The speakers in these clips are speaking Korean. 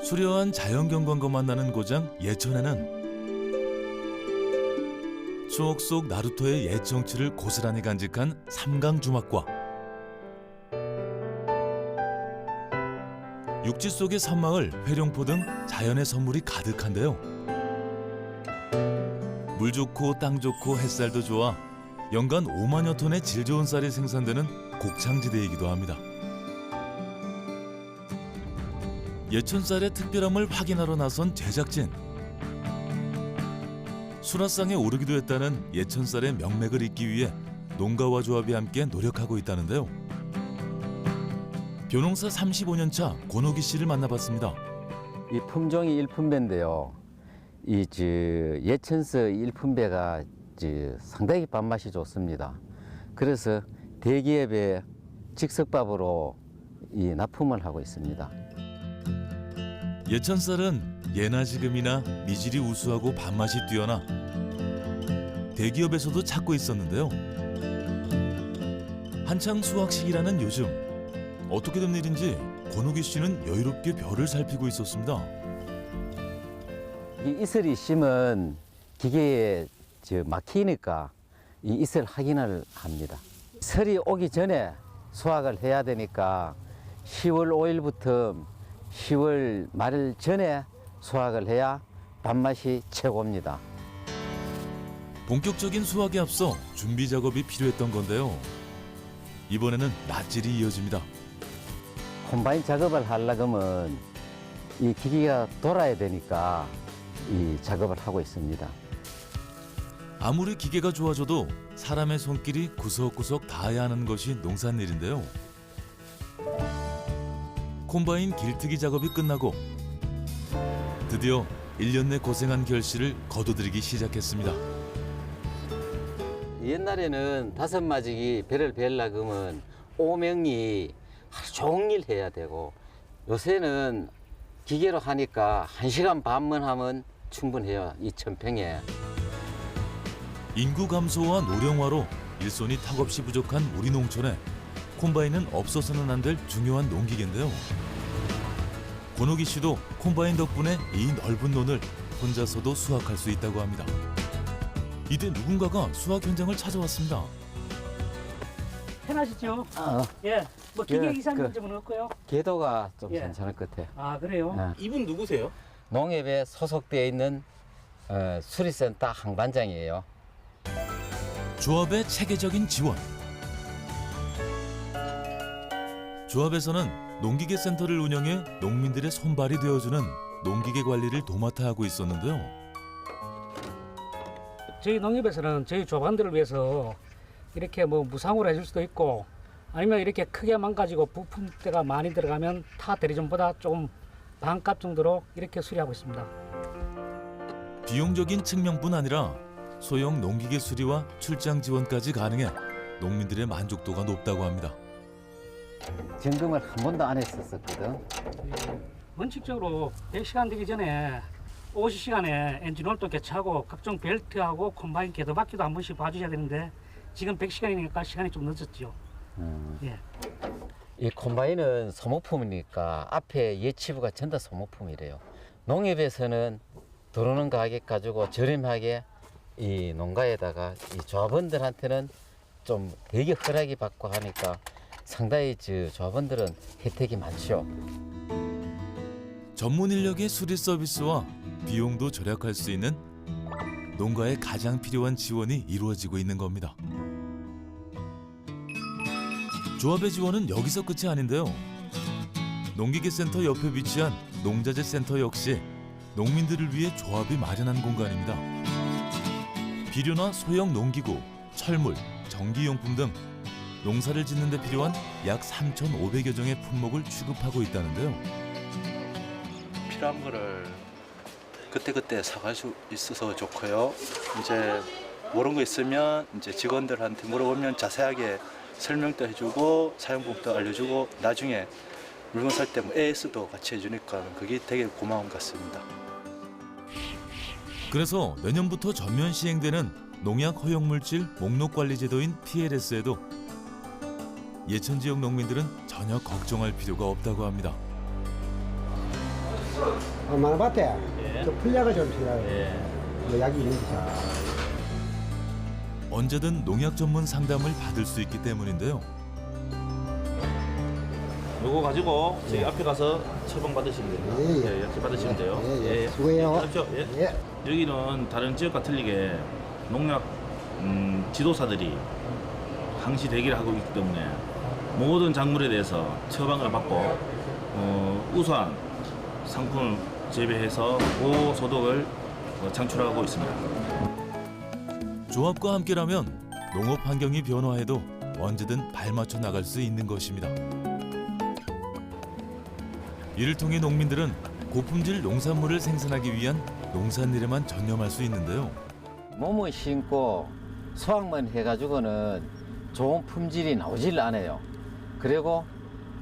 수려한 자연경관과 만나는 고장 예천에는 추억 속 나루토의 옛 정치를 고스란히 간직한 삼강주막과 육지 속의 산마을, 회룡포 등 자연의 선물이 가득한데요. 물 좋고 땅 좋고 햇살도 좋아 연간 5만여 톤의 질 좋은 쌀이 생산되는 곡창지대이기도 합니다. 예천쌀의 특별함을 확인하러 나선 제작진. 수라상에 오르기도 했다는 예천쌀의 명맥을 잇기 위해 농가와 조합이 함께 노력하고 있다는데요. 벼농사 35년 차 권호기 씨를 만나봤습니다. 이 품종이 1품배인데요. 예천서 1품배가 상당히 밥맛이 좋습니다. 그래서 대기업에 즉석밥으로 납품을 하고 있습니다. 예천쌀은 예나 지금이나 미질이 우수하고 밥맛이 뛰어나 대기업에서도 찾고 있었는데요. 한창 수확 시기라는 요즘 어떻게 된 일인지 권호기 씨는 여유롭게 벼를 살피고 있었습니다. 이 이슬이 심은 기계에 막히니까 이 이슬 확인을 합니다. 설이 오기 전에 수확을 해야 되니까 10월 5일부터 10월 말 전에 수확을 해야 밥맛이 최고입니다. 본격적인 수확에 앞서 준비 작업이 필요했던 건데요. 이번에는 낯질이 이어집니다. 콤바인 작업을 하려면 이 기계가 돌아야 되니까 이 작업을 하고 있습니다. 아무리 기계가 좋아져도 사람의 손길이 구석구석 닿아야 하는 것이 농산일인데요. 콤바인 길트기 작업이 끝나고 드디어 1년 내 고생한 결실을 거둬들이기 시작했습니다. 옛날에는 5마지기 배를 베려면 오명이 하루 종일 해야 되고 요새는 기계로 하니까 1시간 반만 하면 충분해요. 이 천평에. 인구 감소와 노령화로 일손이 턱없이 부족한 우리 농촌에 콤바인은 없어서는 안 될 중요한 농기계인데요. 권호기 씨도 콤바인 덕분에 이 넓은 논을 혼자서도 수확할 수 있다고 합니다. 이때 누군가가 수확 현장을 찾아왔습니다. 편하시죠? 예. 뭐 기계 이상 문제는 없고요. 궤도가 좀 예. 괜찮을 것 같아요. 아, 그래요? 이분 누구세요? 농협에 소속되어 있는 수리센터 항반장이에요. 조합의 체계적인 지원. 조합에서는 농기계 센터를 운영해 농민들의 손발이 되어주는 농기계 관리를 도맡아 하고 있었는데요. 저희 농협에서는 저희 조반들을 위해서 이렇게 뭐 무상으로 해줄 수도 있고 아니면 이렇게 크게 망가지고 부품대가 많이 들어가면 타 대리점보다 조금 반값 정도로 이렇게 수리하고 있습니다. 비용적인 측면뿐 아니라 소형 농기계 수리와 출장 지원까지 가능해 농민들의 만족도가 높다고 합니다. 점검을 한 번도 안 했었거든. 원칙적으로 100시간 되기 전에 50시간에 엔진오일도 교체하고 각종 벨트하고 콤바인 궤도바퀴도 한 번씩 봐주셔야 되는데 지금 100시간이니까 시간이 좀 늦었죠. 예. 이 콤바인은 소모품이니까 앞에 예치부가 전부 소모품이래요. 농협에서는 들어오는 가격 가지고 저렴하게 이 농가에다가 이 조합원들한테는 좀 되게 허락이 받고 하니까 상당히 조합원들은 혜택이 많죠. 전문 인력의 수리 서비스와 비용도 절약할 수 있는 농가에 가장 필요한 지원이 이루어지고 있는 겁니다. 조합의 지원은 여기서 끝이 아닌데요. 농기계 센터 옆에 위치한 농자재 센터 역시 농민들을 위해 조합이 마련한 공간입니다. 비료나 소형 농기구, 철물, 전기용품 등 농사를 짓는 데 필요한 약 3,500여 종의 품목을 취급하고 있다는데요. 필요한 거를 그때그때 사갈 수 있어서 좋고요. 이제 모르는 거 있으면 이제 직원들한테 물어보면 자세하게 설명도 해주고 사용법도 알려주고 나중에 물건 살 때 뭐 AS도 같이 해주니까 그게 되게 고마운 것 같습니다. 그래서 내년부터 전면 시행되는 농약 허용물질 목록관리 제도인 PLS에도 예천 지역 농민들은 전혀 걱정할 필요가 없다고 합니다. 마나밭에 예. 그 풀약을 좀 필요해요. 예. 뭐 약이 있는 거죠. 언제든 농약 전문 상담을 받을 수 있기 때문인데요. 요거 가지고 저기 앞에 가서 처방 받으시면 됩니다. 예, 예. 예, 이렇게 받으시면 돼요. 예, 예. 수고해요. 가십시오. 예. 예. 여기는 다른 지역과 틀리게 농약 지도사들이 항시 대기를 하고 있기 때문에 모든 작물에 대해서 처방을 받고 우수한 상품을 재배해서 고소득을 창출하고 있습니다. 조합과 함께라면 농업 환경이 변화해도 언제든 발맞춰 나갈 수 있는 것입니다. 이를 통해 농민들은 고품질 농산물을 생산하기 위한 농산일에만 전념할 수 있는데요. 몸을 심고 수확만 해가지고는 좋은 품질이 나오질 않아요. 그리고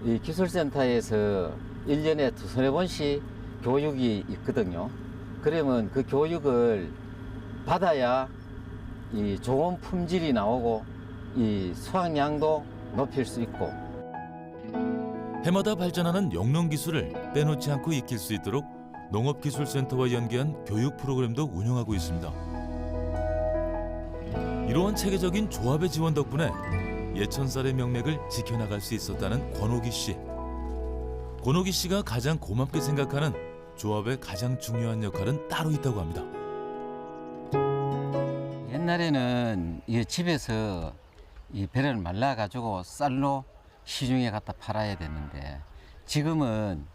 이 기술센터에서 1년에 두세 번씩 교육이 있거든요. 그러면 그 교육을 받아야 이 좋은 품질이 나오고 이 수확량도 높일 수 있고 해마다 발전하는 영농 기술을 빼놓지 않고 익힐 수 있도록 농업기술센터와 연계한 교육 프로그램도 운영하고 있습니다. 이러한 체계적인 조합의 지원 덕분에 예천쌀의 명맥을 지켜나갈 수 있었다는 권옥희 씨. 권옥희 씨가 가장 고맙게 생각하는 조합의 가장 중요한 역할은 따로 있다고 합니다. 옛날에는 이 집에서 이 배를 말라 가지고 쌀로 시중에 갖다 팔아야 되는데 지금은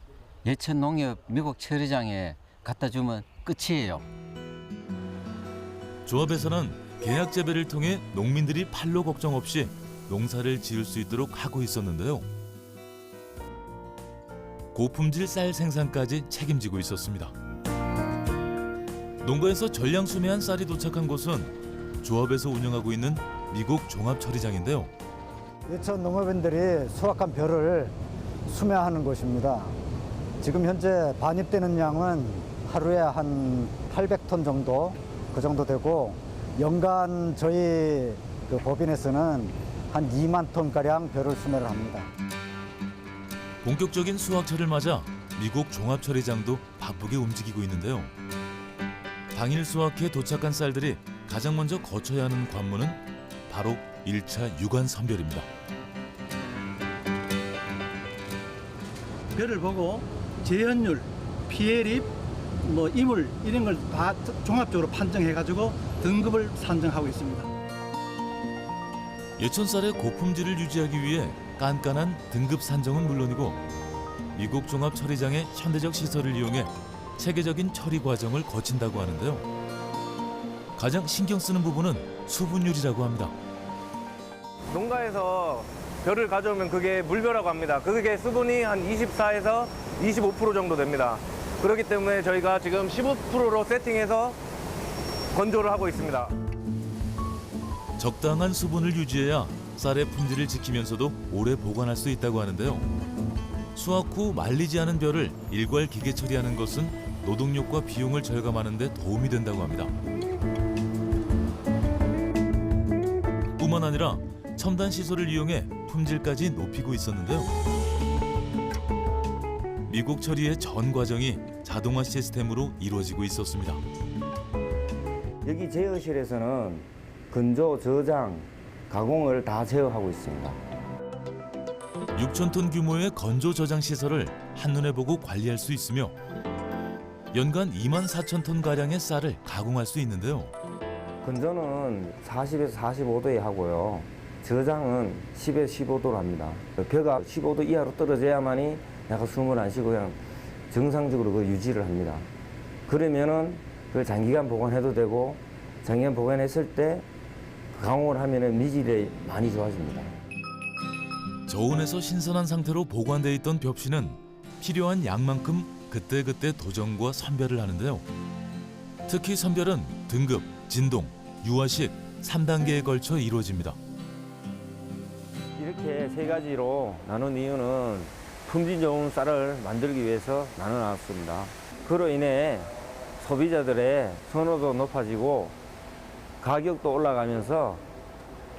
예천 농협 미국 처리장에 갖다 주면 끝이에요. 조합에서는 계약 재배를 통해 농민들이 판로 걱정 없이 농사를 지을 수 있도록 하고 있었는데요. 고품질 쌀 생산까지 책임지고 있었습니다. 농가에서 전량 수매한 쌀이 도착한 곳은 조합에서 운영하고 있는 미국 종합처리장인데요. 예천 농업인들이 수확한 벼를 수매하는 곳입니다. 지금 현재 반입되는 양은 하루에 한 800톤 정도 그 정도 되고 연간 저희 그 법인에서는 한 2만 톤가량 벼를 수매를 합니다. 본격적인 수확철을 맞아 미국 종합처리장도 바쁘게 움직이고 있는데요. 당일 수확해 도착한 쌀들이 가장 먼저 거쳐야 하는 관문은 바로 1차 유관 선별입니다. 벼를 보고 재현율, 피해립, 뭐 이물 이런 걸 다 종합적으로 판정해가지고 등급을 산정하고 있습니다. 예천쌀의 고품질을 유지하기 위해 깐깐한 등급 산정은 물론이고 미국 종합처리장의 현대적 시설을 이용해 체계적인 처리 과정을 거친다고 하는데요. 가장 신경 쓰는 부분은 수분율이라고 합니다. 농가에서 벼를 가져오면 그게 물벼라고 합니다. 그게 수분이 한 24에서 25% 정도 됩니다. 그렇기 때문에 저희가 지금 15%로 세팅해서 건조를 하고 있습니다. 적당한 수분을 유지해야 쌀의 품질을 지키면서도 오래 보관할 수 있다고 하는데요. 수확 후 말리지 않은 벼를 일괄 기계 처리하는 것은 노동력과 비용을 절감하는 데 도움이 된다고 합니다. 뿐만 아니라 첨단 시설을 이용해 품질까지 높이고 있었는데요. 미국 처리의 전 과정이 자동화 시스템으로 이루어지고 있었습니다. 여기 제어실에서는 건조, 저장, 가공을 다 제어하고 있습니다. 6,000톤 규모의 건조 저장 시설을 한눈에 보고 관리할 수 있으며 연간 24,000톤 가량의 쌀을 가공할 수 있는데요. 건조는 40에서 45도에 하고요. 저장은 10에서 15도로 합니다. 벼가 15도 이하로 떨어져야만이 약간 숨을 안 쉬고 그냥 정상적으로 그 유지를 합니다. 그러면은 그걸 장기간 보관해도 되고 장기간 보관했을 때 가공을 하면은 미질이 많이 좋아집니다. 저온에서 신선한 상태로 보관돼 있던 벽시는 필요한 양만큼 그때그때 도정과 선별을 하는데요. 특히 선별은 등급, 진동, 유화식 3단계에 걸쳐 이루어집니다. 이렇게 세 가지로 나눈 이유는 품질 좋은 쌀을 만들기 위해서 나눠놨습니다. 그로 인해 소비자들의 선호도 높아지고 가격도 올라가면서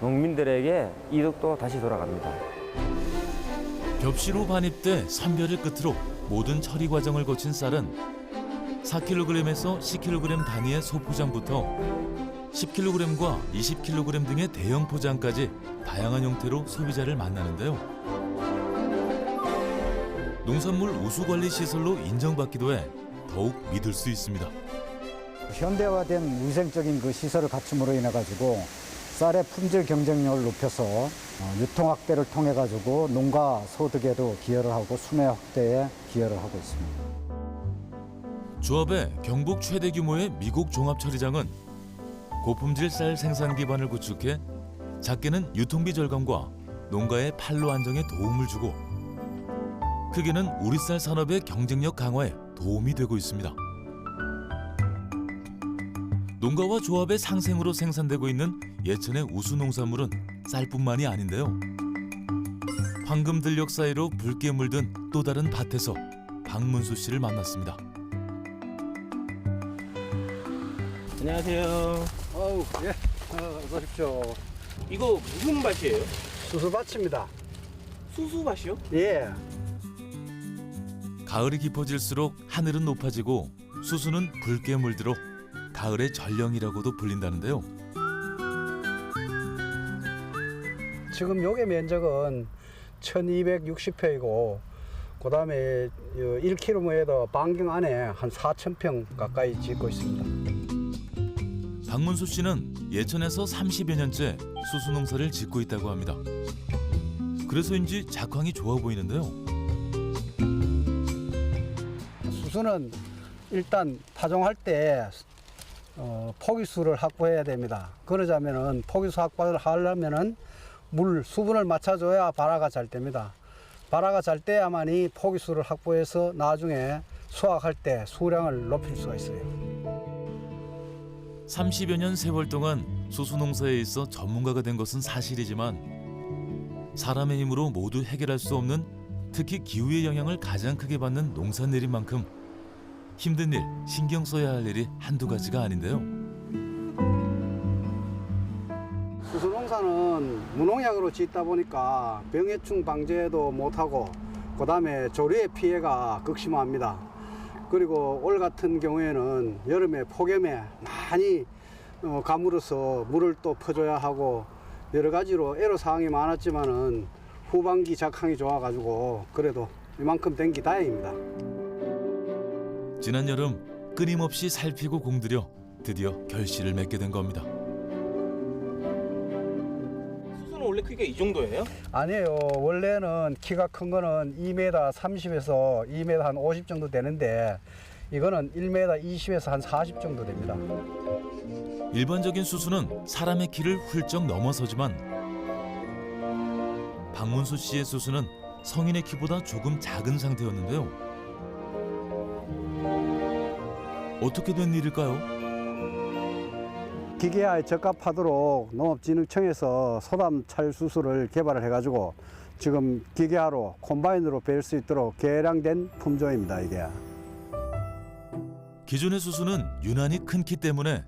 농민들에게 이득도 다시 돌아갑니다. 벽시로 반입돼 선별을 끝으로 모든 처리 과정을 거친 쌀은 4kg에서 10kg 단위의 소포장부터 10kg과 20kg 등의 대형 포장까지 다양한 형태로 소비자를 만나는데요. 농산물 우수관리 시설로 인정받기도 해 더욱 믿을 수 있습니다. 현대화된 위생적인 그 시설을 갖춤으로 인해 가지고 쌀의 품질 경쟁력을 높여서 유통 확대를 통해 가지고 농가 소득에도 기여를 하고 수매 확대에 기여를 하고 있습니다. 조합의 경북 최대 규모의 미국 종합 처리장은 고품질 쌀 생산 기반을 구축해 작게는 유통비 절감과 농가의 판로 안정에 도움을 주고 크게는 우리 쌀 산업의 경쟁력 강화에 도움이 되고 있습니다. 농가와 조합의 상생으로 생산되고 있는 예천의 우수 농산물은 쌀뿐만이 아닌데요. 황금 들녘 사이로 붉게 물든 또 다른 밭에서 박문수 씨를 만났습니다. 안녕하세요. 예, 어서 오십시오. 이거 무슨 밭이에요? 수수밭입니다. 수수밭이요? 예. 가을이 깊어질수록 하늘은 높아지고 수수는 붉게 물들어 가을의 전령이라고도 불린다는데요. 지금 요게 면적은 1260평이고 그다음에 1km에도 반경 안에 한 4,000평 가까이 짓고 있습니다. 박문수 씨는 예천에서 30여 년째 수수 농사를 짓고 있다고 합니다. 그래서인지 작황이 좋아 보이는데요. 수수는 일단 파종할 때 포기수를 확보해야 됩니다. 그러자면은 포기수 확보를 하려면은 물 수분을 맞춰줘야 발화가 잘 됩니다. 발화가 잘 돼야만이 포기수를 확보해서 나중에 수확할 때 수량을 높일 수가 있어요. 30여 년 세월 동안 수수 농사에 있어 전문가가 된 것은 사실이지만 사람의 힘으로 모두 해결할 수 없는 특히 기후의 영향을 가장 크게 받는 농산일인 만큼 힘든 일, 신경 써야 할 일이 한두 가지가 아닌데요. 수수농사는 무농약으로 짓다 보니까 병해충 방제도 못하고 그다음에 조류의 피해가 극심합니다. 그리고 올 같은 경우에는 여름에 폭염에 많이 가물어서 물을 또 퍼줘야 하고 여러 가지로 애로사항이 많았지만은 후반기 작황이 좋아가지고 그래도 이만큼 된 게 다행입니다. 지난 여름 끊임없이 살피고 공들여 드디어 결실을 맺게 된 겁니다. 수수는 원래 크기가 이 정도예요? 아니에요. 원래는 키가 큰 거는 2m 30에서 2m 한 50 정도 되는데 이거는 1m 20에서 한 40 정도 됩니다. 일반적인 수수는 사람의 키를 훌쩍 넘어서지만 박문수 씨의 수수는 성인의 키보다 조금 작은 상태였는데요. 어떻게 된 일일까요? 기계화에 적합하도록 농업진흥청에서 소담 찰수수를 개발을 해가지고 지금 기계화로 콤바인으로 벨 수 있도록 개량된 품종입니다. 이게. 기존의 수수는 유난히 큰 키 때문에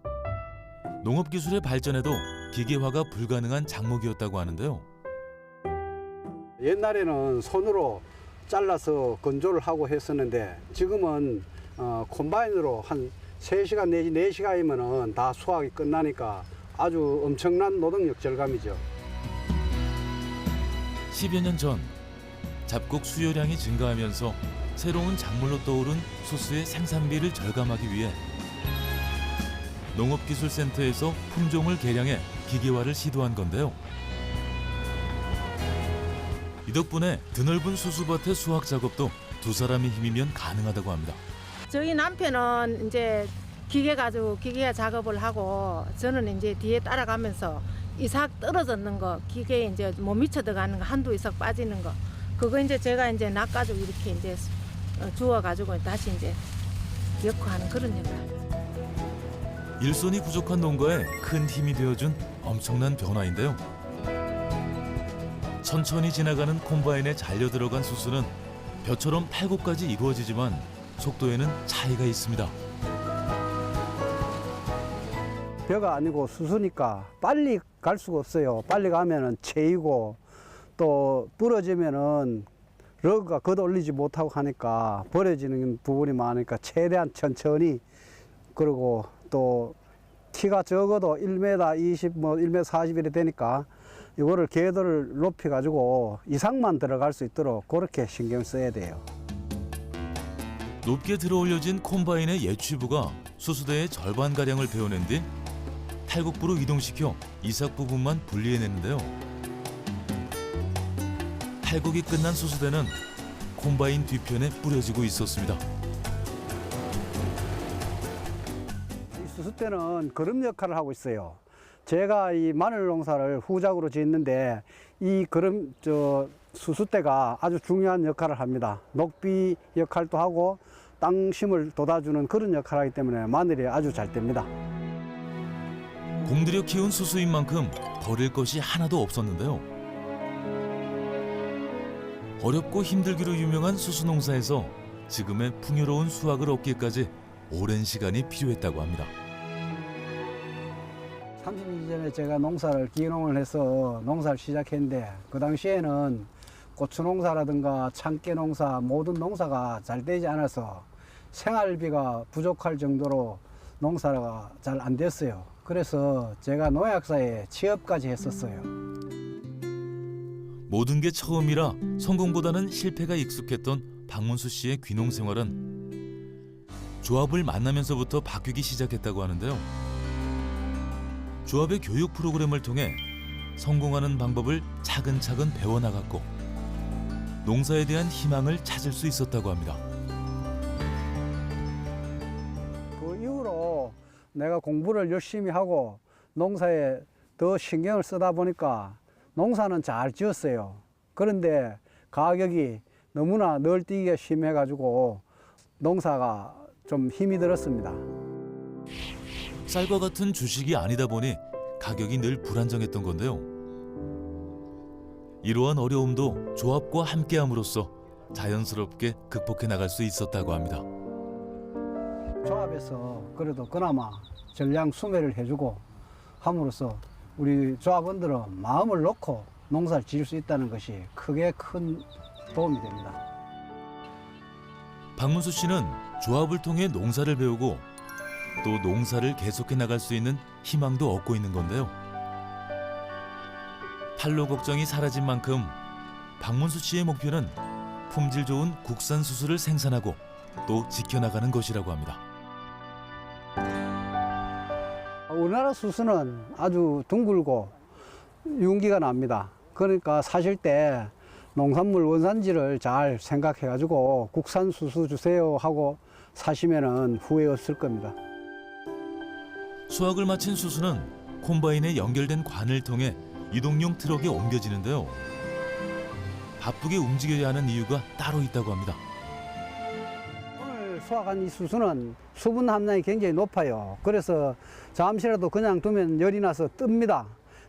농업기술의 발전에도 기계화가 불가능한 작목이었다고 하는데요. 옛날에는 손으로 잘라서 건조를 하고 했었는데 지금은 콤바인으로 한 3시간 내지 4시간이면 다 수확이 끝나니까 아주 엄청난 노동력 절감이죠. 10여 년 전 잡곡 수요량이 증가하면서 새로운 작물로 떠오른 수수의 생산비를 절감하기 위해 농업기술센터에서 품종을 개량해 기계화를 시도한 건데요. 이 덕분에 드넓은 수수밭의 수확 작업도 두 사람의 힘이면 가능하다고 합니다. 저희 남편은 이제 기계 가지고 기계화 작업을 하고 저는 이제 뒤에 따라가면서 이삭 떨어졌는 거 기계에 이제 못 미쳐 들어가는 거 한두 이삭 빠지는 거 그거 이제 제가 이제 낚아주고 이렇게 이제 주워 가지고 다시 이제 역화하는 그런 역할. 일손이 부족한 농가에 큰 힘이 되어준 엄청난 변화인데요. 천천히 지나가는 콤바인에 잘려 들어간 수수는 벼처럼 탈곡까지 이루어지지만 속도에는 차이가 있습니다. 벼가 아니고 수수니까 빨리 갈 수가 없어요. 빨리 가면은 채이고 또 부러지면은 러그가 걷어올리지 못하고 하니까 버려지는 부분이 많으니까 최대한 천천히, 그리고 또 키가 적어도 1m 20, 뭐 1m 40이 되니까 이거를 궤도를 높여 가지고 이상만 들어갈 수 있도록 그렇게 신경 써야 돼요. 높게 들어올려진 콤바인의 예취부가 수수대의 절반가량을 베어낸 뒤 탈곡부로 이동시켜 이삭 부분만 분리해내는데요. 탈곡이 끝난 수수대는 콤바인 뒤편에 뿌려지고 있었습니다. 이 수수대는 거름 역할을 하고 있어요. 제가 이 마늘 농사를 후작으로 짓는데 이 수수대가 아주 중요한 역할을 합니다. 녹비 역할도 하고 땅심을 돋아주는 그런 역할을 하기 때문에 마늘이 아주 잘 됩니다. 공들여 키운 수수인 만큼 버릴 것이 하나도 없었는데요. 어렵고 힘들기로 유명한 수수 농사에서 지금의 풍요로운 수확을 얻기까지 오랜 시간이 필요했다고 합니다. 30년 전에 제가 농사를 기농을 해서 농사를 시작했는데 그 당시에는 고추 농사라든가 참깨 농사 모든 농사가 잘 되지 않아서 생활비가 부족할 정도로 농사가 잘 안 됐어요. 그래서 제가 농약사에 취업까지 했었어요. 모든 게 처음이라 성공보다는 실패가 익숙했던 박문수 씨의 귀농 생활은 조합을 만나면서부터 바뀌기 시작했다고 하는데요. 조합의 교육 프로그램을 통해 성공하는 방법을 차근차근 배워나갔고 농사에 대한 희망을 찾을 수 있었다고 합니다. 그 이후로 내가 공부를 열심히 하고 농사에 더 신경을 쓰다 보니까 농사는 잘 지었어요. 그런데 가격이 너무나 널뛰기가 심해가지고 농사가 좀 힘이 들었습니다. 쌀과 같은 주식이 아니다 보니 가격이 늘 불안정했던 건데요. 이러한 어려움도 조합과 함께함으로써 자연스럽게 극복해 나갈 수 있었다고 합니다. 조합에서 그래도 그나마 전량 수매를 해주고 함으로써 우리 조합원들은 마음을 놓고 농사를 지을 수 있다는 것이 크게 큰 도움이 됩니다. 박문수 씨는 조합을 통해 농사를 배우고 또 농사를 계속해 나갈 수 있는 희망도 얻고 있는 건데요. 판로 걱정이 사라진 만큼 박문수 씨의 목표는 품질 좋은 국산 수수를 생산하고 또 지켜나가는 것이라고 합니다. 우리나라 수수는 아주 둥글고 윤기가 납니다. 그러니까 사실 때 농산물 원산지를 잘 생각해가지고 국산 수수 주세요 하고 사시면은 후회 없을 겁니다. 수확을 마친 수수는 콤바인에 연결된 관을 통해 이동용 트럭에 옮겨지는데요. 바쁘게 움직여야 하는 이유가 따로 있다고 합니다. 오늘 수확한 이 수수는 수분 함량이 굉장히 높아요. 그래서 잠시라도 그냥 두면 열이 나서 뜹니다.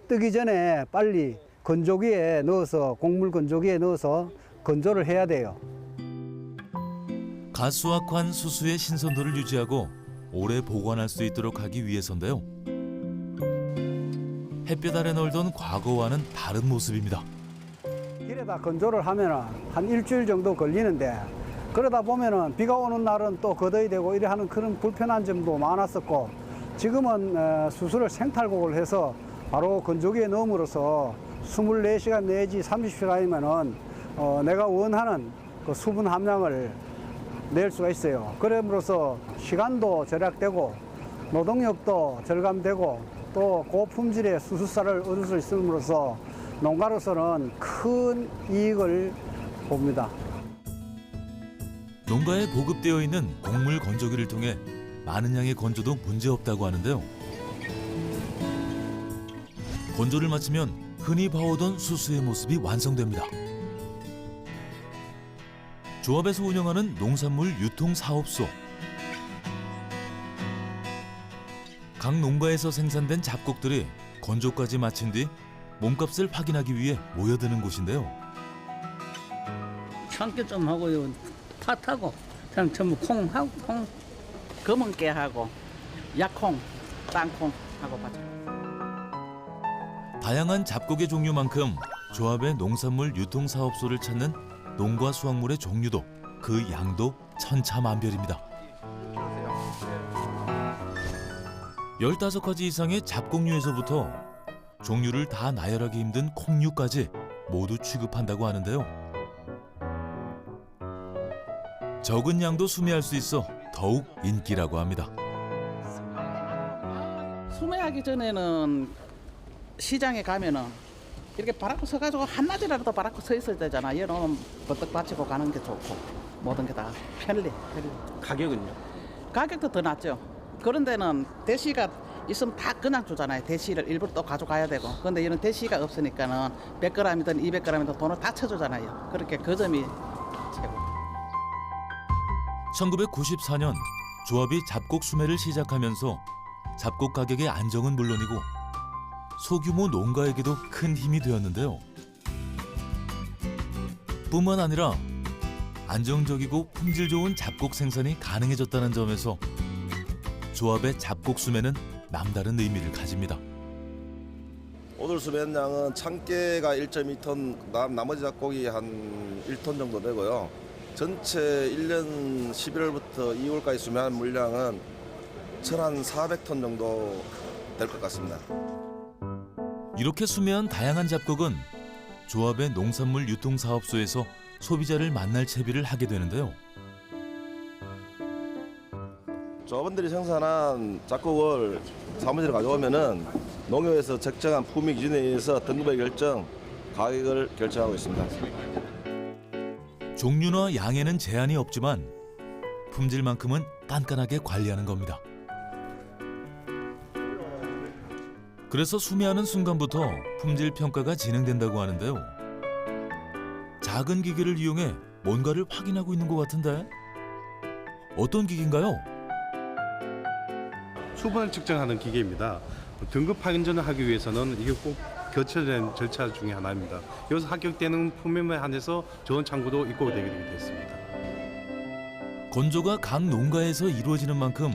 뜨기 전에 빨리 건조기에 넣어서 곡물 건조기에 넣어서 건조를 해야 돼요. 갓 수확한 수수의 신선도를 유지하고 오래 보관할 수 있도록 하기 위해서인데요. 햇볕 아래 널던 과거와는 다른 모습입니다. 길에다 건조를 하면 한 일주일 정도 걸리는데 그러다 보면은 비가 오는 날은 또 걷어야 되고 이래 하는 그런 불편한 점도 많았었고 지금은 수수를 생탈곡을 해서 바로 건조기에 넣음으로써 24시간 내지 30시간이면은 내가 원하는 그 수분 함량을 낼 수가 있어요. 그럼으로써 시간도 절약되고 노동력도 절감되고 또 고품질의 수수쌀을 얻을 수 있음으로써 농가로서는 큰 이익을 봅니다. 농가에 보급되어 있는 곡물 건조기를 통해 많은 양의 건조도 문제없다고 하는데요. 건조를 마치면 흔히 봐오던 수수의 모습이 완성됩니다. 조합에서 운영하는 농산물 유통사업소. 각 농가에서 생산된 잡곡들이 건조까지 마친 뒤 몸값을 확인하기 위해 모여드는 곳인데요. 참깨 좀 하고요, 팥하고, 그냥 전부 콩하고, 콩, 검은 깨하고, 약콩, 땅콩 하고 받아. 다양한 잡곡의 종류만큼 조합의 농산물 유통사업소를 찾는 농과 수확물의 종류도 그 양도 천차만별입니다. 15가지 이상의 잡곡류에서부터 종류를 다 나열하기 힘든 콩류까지 모두 취급한다고 하는데요. 적은 양도 수매할 수 있어 더욱 인기라고 합니다. 수매하기 전에는 시장에 가면은 이렇게 바라고 서가지고 한낮이라도 바라고 서 있어야 되잖아. 얘는 버떡 받치고 가는 게 좋고 모든 게 다 편리. 가격은요? 가격도 더 낮죠. 그런 데는 대시가 있으면 다 그냥 주잖아요. 대시를 일부러 또 가져가야 되고. 그런데 얘는 대시가 없으니까는 100g이든 200g이든 돈을 다 쳐주잖아요. 그렇게 그 점이 최고. 1994년 조합이 잡곡 수매를 시작하면서 잡곡 가격의 안정은 물론이고 소규모 농가에게도 큰 힘이 되었는데요. 뿐만 아니라 안정적이고 품질 좋은 잡곡 생산이 가능해졌다는 점에서 조합의 잡곡 수매는 남다른 의미를 가집니다. 오늘 수매한 양은 참깨가 1.2톤, 나머지 잡곡이 한 1톤 정도 되고요. 전체 1년 11월부터 2월까지 수매한 물량은 한 400톤 정도 될 것 같습니다. 이렇게 수매한 다양한 잡곡은 조합의 농산물 유통사업소에서 소비자를 만날 채비를 하게 되는데요. 조합원들이 생산한 잡곡을 사무실에 가져오면은 농협에서 적정한 품위 기준에 의해서 등급을 결정, 가격을 결정하고 있습니다. 종류나 양에는 제한이 없지만 품질만큼은 깐깐하게 관리하는 겁니다. 그래서 수매하는 순간부터 품질 평가가 진행된다고 하는데요. 작은 기계를 이용해 뭔가를 확인하고 있는 것 같은데 어떤 기계인가요? 수분을 측정하는 기계입니다. 등급 판정을 하기 위해서는 이게 꼭 거쳐야 절차 중에 하나입니다. 여기서 합격되는 품목에 한해서 좋은 창구도 입고되게 됐습니다. 건조가 각 농가에서 이루어지는 만큼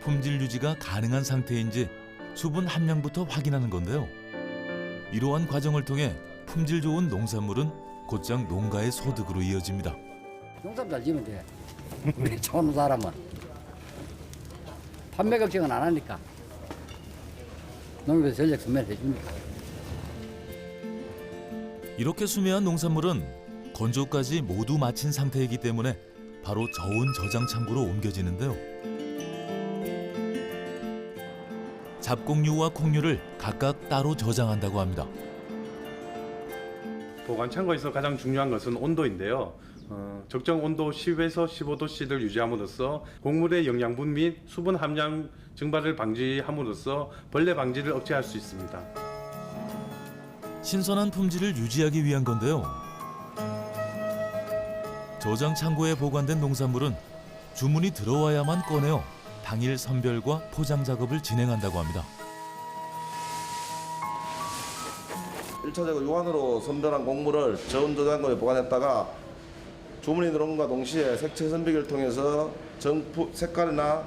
품질 유지가 가능한 상태인지 수분 함량부터 확인하는 건데요. 이러한 과정을 통해 품질 좋은 농산물은 곧장 농가의 소득으로 이어집니다. 농사 잘 지면 돼. 우리 좋은 사람은 판매 걱정은 안 하니까 농협에서 전력 수매를 해줍니다. 이렇게 수매한 농산물은 건조까지 모두 마친 상태이기 때문에 바로 저온 저장 창고로 옮겨지는데요. 잡곡류와 콩류를 각각 따로 저장한다고 합니다. 보관 창고에서 가장 중요한 것은 온도인데요. 적정 온도 10에서 15도씨를 유지함으로써 곡물의 영양분 및 수분 함량 증발을 방지함으로써 벌레 방지를 억제할 수 있습니다. 신선한 품질을 유지하기 위한 건데요. 저장 창고에 보관된 농산물은 주문이 들어와야만 꺼내어 당일 선별과 포장 작업을 진행한다고 합니다. 1차적으로 유한으로 선별한 곡물을 저온 저장고에 보관했다가 주문이 들어온과 동시에 색채 선별기를 통해서 색깔이나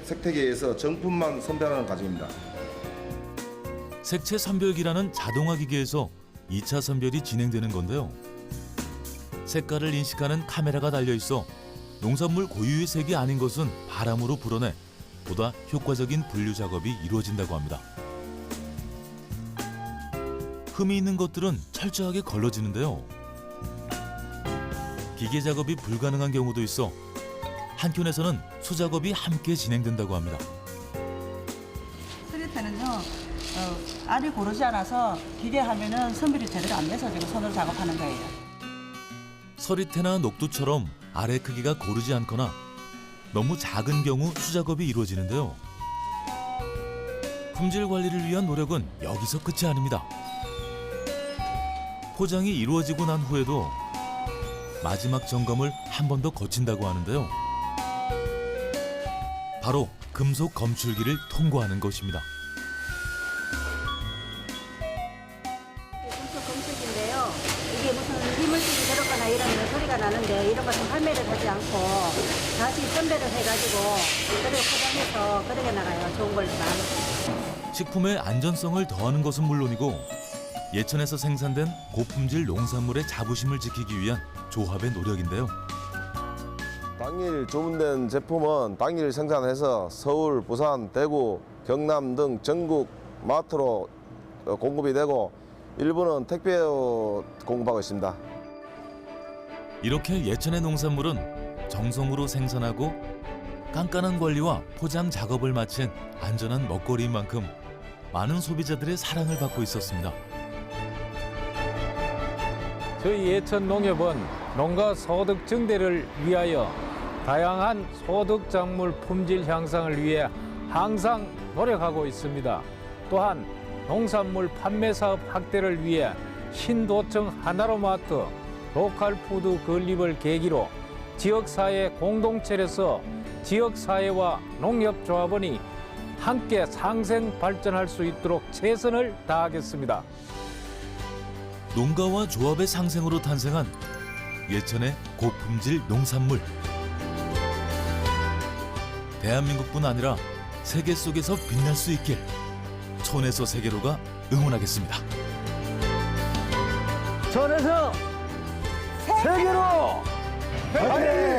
색택에 의해서 정품만 선별하는 과정입니다. 색채 선별기라는 자동화 기계에서 2차 선별이 진행되는 건데요. 색깔을 인식하는 카메라가 달려 있어 농산물 고유의 색이 아닌 것은 바람으로 불어내 보다 효과적인 분류 작업이 이루어진다고 합니다. 흠이 있는 것들은 철저하게 걸러지는데요. 기계 작업이 불가능한 경우도 있어 한켠에서는 수작업이 함께 진행된다고 합니다. 스리테는요, 알이 고르지 않아서 기계하면은 선별이 제대로 안 돼서 지금 손으로 작업하는 거예요. 서리태나 녹두처럼 알의 크기가 고르지 않거나 너무 작은 경우 수작업이 이루어지는데요. 품질 관리를 위한 노력은 여기서 끝이 아닙니다. 포장이 이루어지고 난 후에도 마지막 점검을 한 번 더 거친다고 하는데요. 바로 금속 검출기를 통과하는 것입니다. 금속 검출기인데요. 이게 무슨 이물질이 들어가나 이런 소리가 나는데 이런 것은 판매를 하지 않고 다시 선별을 해가지고 그리고 포장해서 그렇게 나가요. 좋은 걸 많이. 식품의 안전성을 더하는 것은 물론이고 예천에서 생산된 고품질 농산물의 자부심을 지키기 위한 조합의 노력인데요. 당일 주문된 제품은 당일 생산해서 서울, 부산, 대구, 경남 등 전국 마트로 공급이 되고 일부는 택배로 공급하고 있습니다. 이렇게 예천의 농산물은 정성으로 생산하고 깐깐한 관리와 포장 작업을 마친 안전한 먹거리인 만큼 많은 소비자들의 사랑을 받고 있었습니다. 저희 예천 농협은 농가 소득 증대를 위하여 다양한 소득 작물 품질 향상을 위해 항상 노력하고 있습니다. 또한 농산물 판매 사업 확대를 위해 신도청 하나로마트 로컬푸드 건립을 계기로 지역사회 공동체에서 지역사회와 농협조합원이 함께 상생 발전할 수 있도록 최선을 다하겠습니다. 농가와 조합의 상생으로 탄생한 예천의 고품질 농산물. 대한민국뿐 아니라 세계 속에서 빛날 수 있길 촌에서 세계로가 응원하겠습니다. 전에서 세계로! 화이팅!